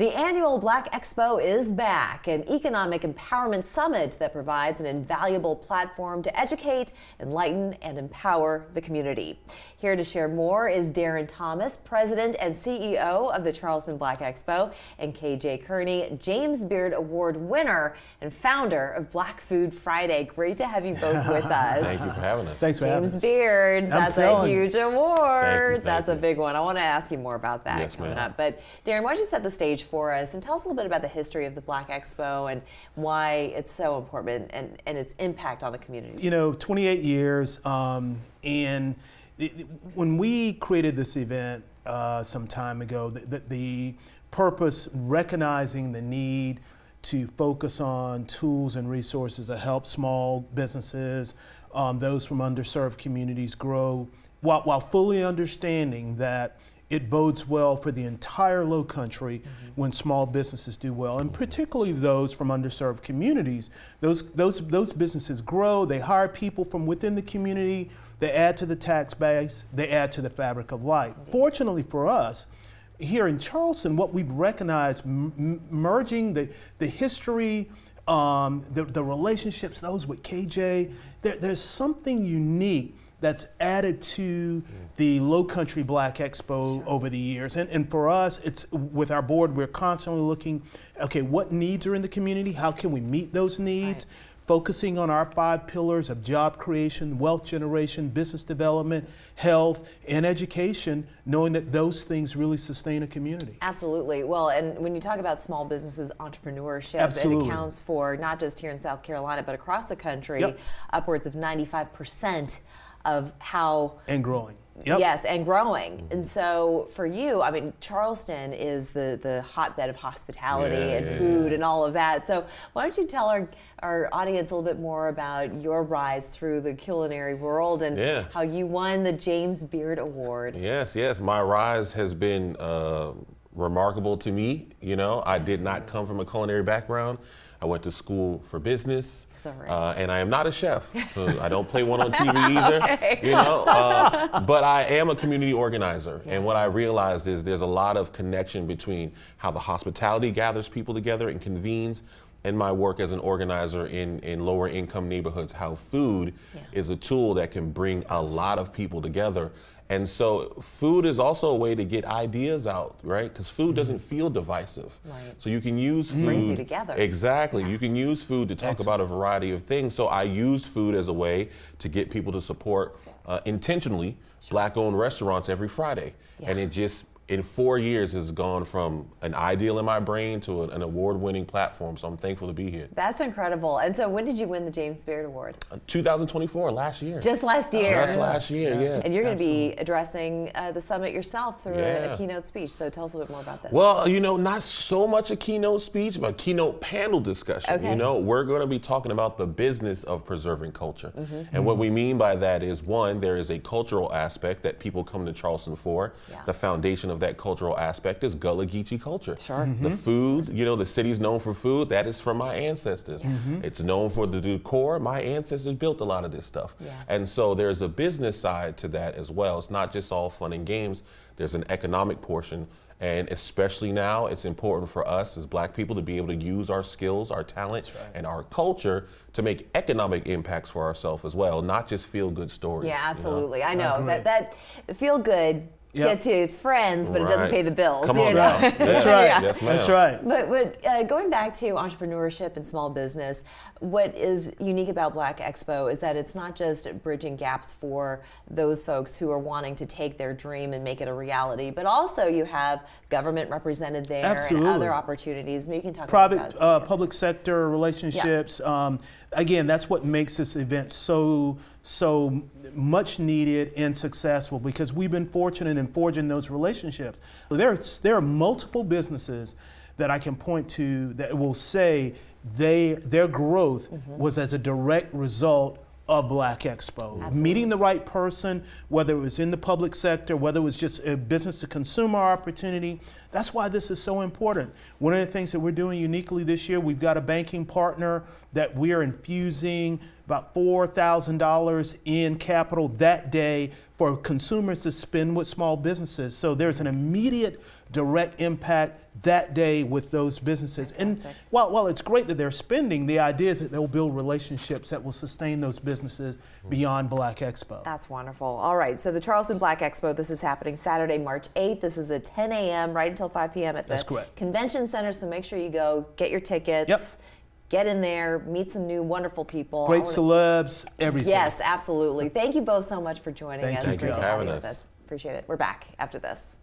The annual Black Expo is back, an economic empowerment summit that provides an invaluable platform to educate, enlighten, and empower the community. Here to share more is Darren Thomas, President and CEO of the Charleston Black Expo, and KJ Kearney, James Beard Award winner and founder of Black Food Friday. Great to have you both with us. Thank you for having us. Thanks for having us. James Beard, that's a huge award. Thank That's you. a big one. I want to ask you more about that Yes, coming ma'am. up. But Darren, why don't you set the stage for us and tell us a little bit about the history of the Black Expo and why it's so important and its impact on the community. You know, 28 years, and when we created this event some time ago, the purpose, recognizing the need to focus on tools and resources that help small businesses, those from underserved communities grow, while fully understanding that it bodes well for the entire low country when small businesses do well, and particularly those from underserved communities. Those businesses grow, they hire people from within the community, they add to the tax base, they add to the fabric of life. Fortunately for us, here in Charleston, what we've recognized, merging the history, the relationships, those with KJ, there's something unique that's added to the Low Country Black Expo over the years. And for us, it's with our board, we're constantly looking, okay, what needs are in the community? How can we meet those needs? Right. Focusing on our 5 pillars of job creation, wealth generation, business development, health, and education, knowing that those things really sustain a community. Absolutely. Well, and when you talk about small businesses, entrepreneurship, Absolutely. It accounts for not just here in South Carolina, but across the country, upwards of 95% of how... And growing. Yes, and growing. And so for you, I mean, Charleston is the hotbed of hospitality and food and all of that. So why don't you tell our audience a little bit more about your rise through the culinary world and how you won the James Beard Award. Yes, my rise has been remarkable to me. You know, I did not come from a culinary background. I went to school for business, and I am not a chef, so I don't play one on TV either, you know, but I am a community organizer, and what I realized is there's a lot of connection between how the hospitality gathers people together and convenes, and my work as an organizer in lower income neighborhoods, how food is a tool that can bring a lot of people together. And so food is also a way to get ideas out, right? Because food doesn't feel divisive. Right. So you can use food. Brings you together. Exactly. You can use food to talk about a variety of things. So I use food as a way to get people to support intentionally Black-owned restaurants every Friday. And it just, in 4 years, has gone from an ideal in my brain to an award-winning platform. So I'm thankful to be here. That's incredible. And so when did you win the James Beard Award? 2024, last year. Just last year. Just last year, yeah. And you're going to be addressing the summit yourself through a keynote speech. So tell us a little bit more about this. Well, you know, not so much a keynote speech, but a keynote panel discussion. Okay. You know, we're going to be talking about the business of preserving culture. And what we mean by that is, one, there is a cultural aspect that people come to Charleston for. The foundation of that cultural aspect is Gullah Geechee culture. The food, you know, the city's known for food. That is from my ancestors. It's known for the decor. My ancestors built a lot of this stuff. And so there's a business side to that as well. It's not just all fun and games. There's an economic portion. And especially now, it's important for us as Black people to be able to use our skills, our talent, and our culture to make economic impacts for ourselves as well, not just feel-good stories. Yeah, absolutely. You know? I know that feel good gets you friends, but it doesn't pay the bills. Come on, That's right. Yes, ma'am. That's right. But going back to entrepreneurship and small business, what is unique about Black Expo is that it's not just bridging gaps for those folks who are wanting to take their dream and make it a reality, but also you have government represented there and other opportunities. Maybe you can talk about that. Public sector relationships. Again, that's what makes this event so much needed and successful, because we've been fortunate in forging those relationships. There are multiple businesses that I can point to that will say their growth was as a direct result of Black Expo. Absolutely. Meeting the right person, whether it was in the public sector, whether it was just a business to consumer opportunity. That's why this is so important. One of the things that we're doing uniquely this year, we've got a banking partner that we are infusing about $4,000 in capital that day for consumers to spend with small businesses. So there's an immediate direct impact that day with those businesses. Fantastic. And while it's great that they're spending, the idea is that they'll build relationships that will sustain those businesses beyond Black Expo. That's wonderful. All right, so the Charleston Black Expo, this is happening Saturday, March 8th. This is at 10 a.m. right until 5 p.m. at That's the correct. convention center, so make sure you go, get your tickets. Yep. Get in there, meet some new wonderful people. Great celebs, everything. Yes, absolutely. Thank you both so much for joining us. Thank you Great for to have having you with us. Appreciate it. We're back after this.